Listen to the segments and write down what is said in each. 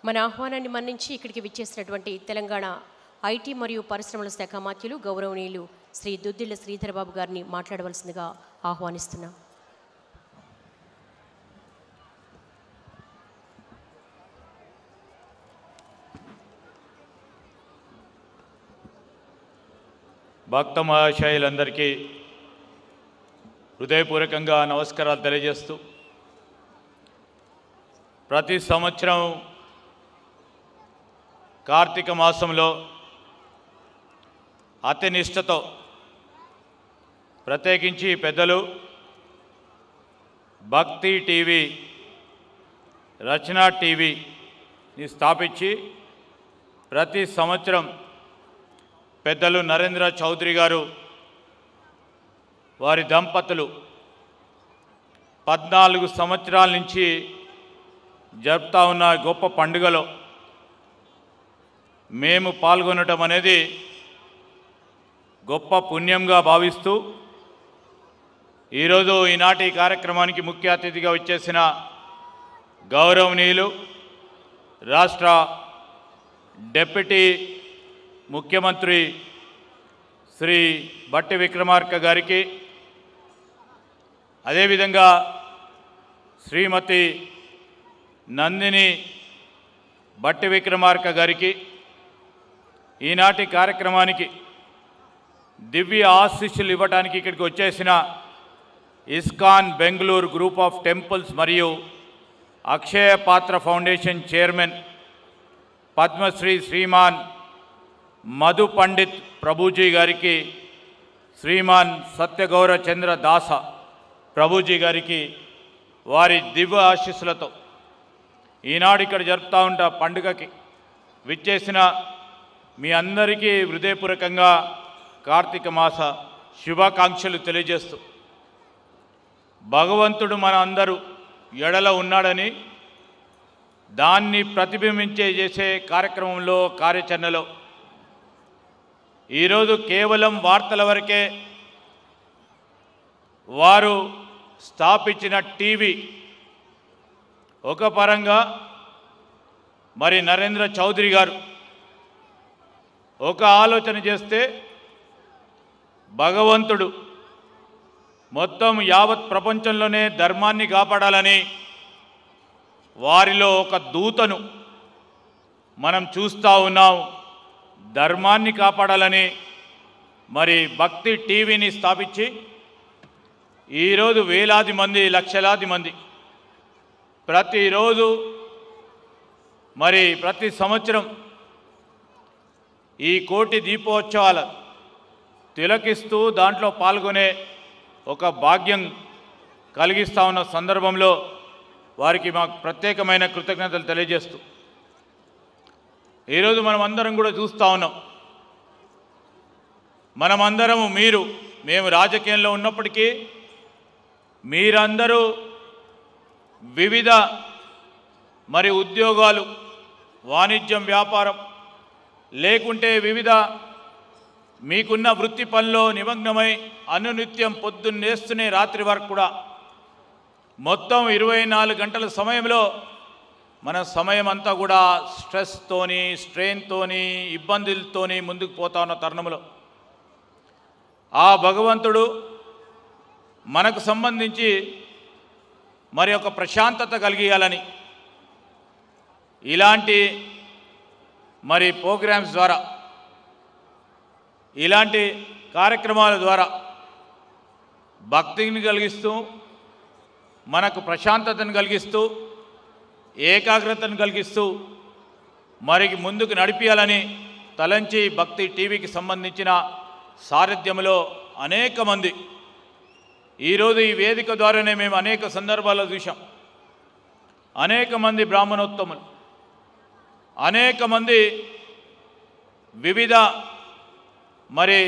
మన ఆహ్వానాన్ని మన్నించి ఇక్కడికి విచ్చేసినటువంటి తెలంగాణ ఐటీ మరియు పరిశ్రమల శాఖ మంత్రులు గౌరవనీయులు శ్రీ దుద్దిళ్ల శ్రీధరబాబు గారిని మాట్లాడవలసిందిగా ఆహ్వానిస్తున్నాం. భక్త మహాశయులందరికీ హృదయపూర్వకంగా నమస్కారాలు తెలియజేస్తూ, ప్రతి సంవత్సరం కార్తీక మాసంలో అతి నిష్ఠతో ప్రత్యేకించి పెద్దలు భక్తి టీవీ, రచనా టీవీని స్థాపించి ప్రతి సంవత్సరం పెద్దలు నరేంద్ర చౌదరి గారు వారి దంపతులు 14 సంవత్సరాల నుంచి జరుపుతా ఉన్న గొప్ప పండుగలో మేము పాల్గొనటం అనేది గొప్ప పుణ్యంగా భావిస్తూ, ఈరోజు ఈనాటి కార్యక్రమానికి ముఖ్య అతిథిగా వచ్చేసిన గౌరవనీయులు రాష్ట్ర డిప్యూటీ ముఖ్యమంత్రి శ్రీ బట్టి విక్రమార్క గారికి, అదేవిధంగా శ్రీమతి నందిని బట్టి విక్రమార్క గారికి, ఈనాటి కార్యక్రమానికి దివ్య ఆశీస్సులు ఇవ్వడానికి ఇక్కడికి వచ్చేసిన ISKCON Bengaluru group of temples మరియు అక్షయ పాత్ర ఫౌండేషన్ చైర్మన్ పద్మశ్రీ శ్రీమాన్ మధు పండిత్ ప్రభుజీ గారికి, శ్రీమాన్ సత్యగౌర చంద్ర దాస ప్రభుజీ గారికి వారి దివ్య ఆశీస్సులతో ఈనాడు ఇక్కడ జరుపుతూ ఉంట పండుగకి విచ్చేసిన మీ అందరికీ హృదయపూర్వకంగా కార్తీక మాస శుభాకాంక్షలు తెలియజేస్తూ, భగవంతుడు మన అందరూ ఎడల ఉన్నాడని దాన్ని చేసే కార్యక్రమంలో, కార్యాచరణలో ఈరోజు కేవలం వార్తల వరకే వారు స్థాపించిన టీవీ ఒక పరంగా, మరి నరేంద్ర చౌదరి గారు ఒక ఆలోచన చేస్తే భగవంతుడు మొత్తం యావత్ ప్రపంచంలోనే ధర్మాన్ని కాపాడాలని వారిలో ఒక దూతను మనం చూస్తూ ఉన్నాం. ధర్మాన్ని కాపాడాలని మరి భక్తి టీవీని స్థాపించి ఈరోజు వేలాది మంది, లక్షలాది మంది ప్రతిరోజు, మరి ప్రతి సంవత్సరం ఈ కోటి దీపోత్సవాల తిలకిస్తూ దాంట్లో పాల్గొనే ఒక భాగ్యం కలిగిస్తూ ఉన్న సందర్భంలో వారికి మాకు ప్రత్యేకమైన కృతజ్ఞతలు తెలియజేస్తూ, ఈరోజు మనమందరం కూడా చూస్తూ ఉన్నాం. మనమందరము మేము రాజకీయంలో ఉన్నప్పటికీ మీరందరూ వివిధ మరి ఉద్యోగాలు, వాణిజ్యం, వ్యాపారం లేకుంటే వివిధ మీకున్న వృత్తి పనిలో నిమగ్నమై అనునిత్యం పొద్దున్నేస్తూనే రాత్రి వరకు కూడా మొత్తం 24 గంటల సమయంలో మన సమయం అంతా కూడా స్ట్రెస్తోని, స్ట్రెయిన్తోని, ఇబ్బందులతోని ముందుకు పోతా ఉన్న తరుణంలో ఆ భగవంతుడు మనకు సంబంధించి మరి ఒక ప్రశాంతత కలిగియాలని ఇలాంటి మరి ప్రోగ్రామ్స్ ద్వారా, ఇలాంటి కార్యక్రమాల ద్వారా భక్తిని కలిగిస్తూ, మనకు ప్రశాంతతను కలిగిస్తూ, ఏకాగ్రతను కలిగిస్తూ మరి ముందుకు నడిపించాలని తలంచి భక్తి టీవీకి సంబంధించిన సారథ్యంలో అనేక మంది ఈరోజు ఈ వేదిక ద్వారానే మేము అనేక సందర్భాల్లో చూసాం. అనేక మంది బ్రాహ్మణోత్తములు, అనేక మంది వివిధ మరి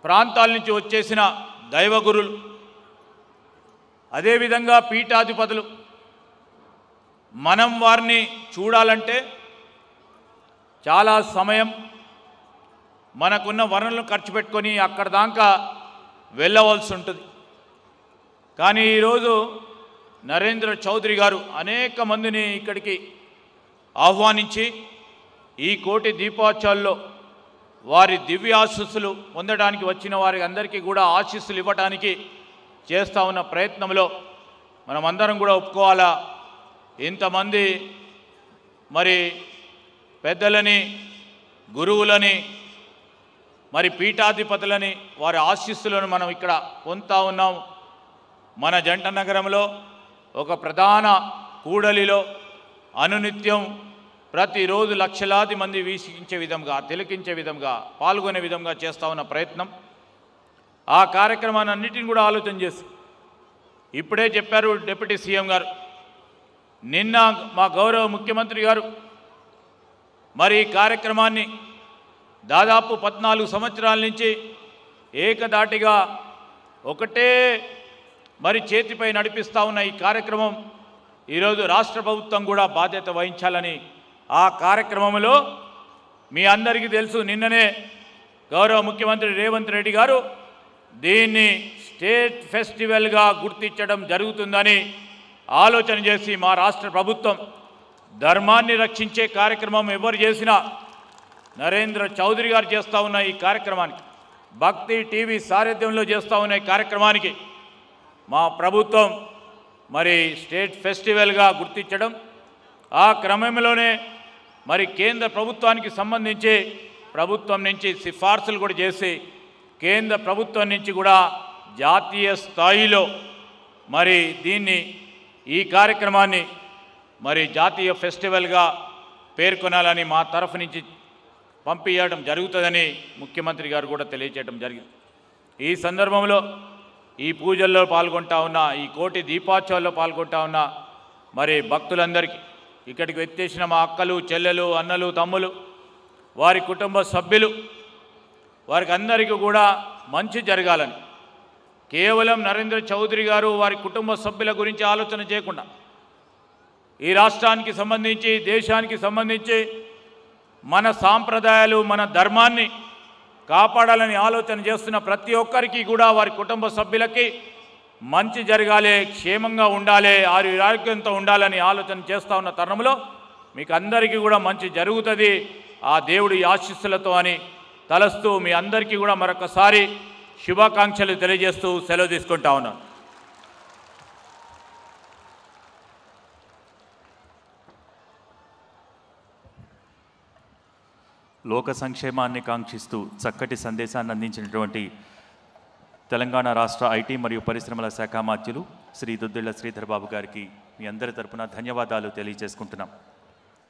ప్రాంతాల నుంచి వచ్చేసిన దైవగురులు, అదేవిధంగా పీఠాధిపతులు, మనం వారిని చూడాలంటే చాలా సమయం, మనకున్న వనరులను ఖర్చు పెట్టుకొని అక్కడ దాకా వెళ్ళవలసి ఉంటుంది. కానీ ఈరోజు నరేంద్ర చౌదరి గారు అనేక మందిని ఇక్కడికి ఆహ్వానించి ఈ కోటి దీపోత్సవాల్లో వారి దివ్య ఆశీస్సులు పొందడానికి వచ్చిన వారి అందరికీ కూడా ఆశీస్సులు ఇవ్వడానికి చేస్తూ ఉన్న ప్రయత్నంలో మనమందరం కూడా ఒప్పుకోవాలా. ఇంతమంది మరి పెద్దలని, గురువులని, మరి పీఠాధిపతులని వారి ఆశీస్సులను మనం ఇక్కడ పొందుతూ ఉన్నాం. మన జంట నగరంలో ఒక ప్రధాన కూడలిలో అనునిత్యం ప్రతిరోజు లక్షలాది మంది వీక్షించే విధంగా, తిలకించే విధంగా, పాల్గొనే విధంగా చేస్తూ ఉన్న ప్రయత్నం. ఆ కార్యక్రమాన్ని అన్నిటిని కూడా ఆలోచన చేసి ఇప్పుడే చెప్పారు డిప్యూటీ సీఎం గారు, నిన్న మా గౌరవ ముఖ్యమంత్రి గారు మరి ఈ కార్యక్రమాన్ని దాదాపు 14 సంవత్సరాల నుంచి ఏకదాటిగా ఒకటే మరి చేతిపై నడిపిస్తూ ఉన్న ఈ కార్యక్రమం ఈరోజు రాష్ట్ర ప్రభుత్వం కూడా బాధ్యత వహించాలని ఆ కార్యక్రమంలో మీ అందరికీ తెలుసు, నిన్ననే గౌరవ ముఖ్యమంత్రి రేవంత్ రెడ్డి గారు దీన్ని స్టేట్ ఫెస్టివల్గా గుర్తించడం జరుగుతుందని ఆలోచన చేసి మా రాష్ట్ర ప్రభుత్వం ధర్మాన్ని రక్షించే కార్యక్రమం ఎవరు చేసినా నరేంద్ర చౌదరి గారు చేస్తూ ఉన్న ఈ కార్యక్రమానికి, భక్తి టీవీ సారథ్యంలో చేస్తూ ఉన్న ఈ కార్యక్రమానికి మా ప్రభుత్వం మరి స్టేట్ ఫెస్టివల్గా గుర్తించడం, ఆ క్రమంలోనే మరి కేంద్ర ప్రభుత్వానికి సంబంధించి ప్రభుత్వం నుంచి సిఫార్సులు కూడా చేసి కేంద్ర ప్రభుత్వం నుంచి కూడా జాతీయ స్థాయిలో మరి దీన్ని ఈ కార్యక్రమాన్ని మరి జాతీయ ఫెస్టివల్గా పేర్కొనాలని మా తరఫు నుంచి పంపించడం జరుగుతుందని ముఖ్యమంత్రి గారు కూడా తెలియజేయడం జరిగింది. ఈ సందర్భంలో ఈ పూజల్లో పాల్గొంటా ఉన్న, ఈ కోటి దీపోత్సవాల్లో పాల్గొంటా ఉన్న మరి భక్తులందరికీ, ఇక్కడికి వచ్చేసిన మా అక్కలు, చెల్లెలు, అన్నలు, తమ్ములు, వారి కుటుంబ సభ్యులు, వారికి అందరికీ కూడా మంచి జరగాలని, కేవలం నరేంద్ర చౌదరి గారు వారి కుటుంబ సభ్యుల గురించి ఆలోచన చేయకుండా ఈ రాష్ట్రానికి సంబంధించి, దేశానికి సంబంధించి మన సాంప్రదాయాలు, మన ధర్మాన్ని కాపాడాలని ఆలోచన చేస్తున్న ప్రతి ఒక్కరికి కూడా వారి కుటుంబ సభ్యులకి మంచి జరగాలి, క్షేమంగా ఉండాలి, ఆరోగ్యంతో ఉండాలని ఆలోచన చేస్తూ ఉన్న తరుణంలో మీకు అందరికీ కూడా మంచి జరుగుతుంది ఆ దేవుడి ఆశీస్సులతో అని తలస్తూ మీ అందరికీ కూడా మరొకసారి శుభాకాంక్షలు తెలియజేస్తూ సెలవు తీసుకుంటా ఉన్నాను. లోక సంక్షేమాన్ని కాంక్షిస్తూ చక్కటి సందేశాన్ని అందించినటువంటి తెలంగాణ రాష్ట్ర ఐటీ మరియు పరిశ్రమల శాఖ మంత్రులు శ్రీ దుద్దిళ్ల శ్రీధర్ బాబు గారికి మీ అందరి తరపున ధన్యవాదాలు తెలియజేసుకుంటున్నాం.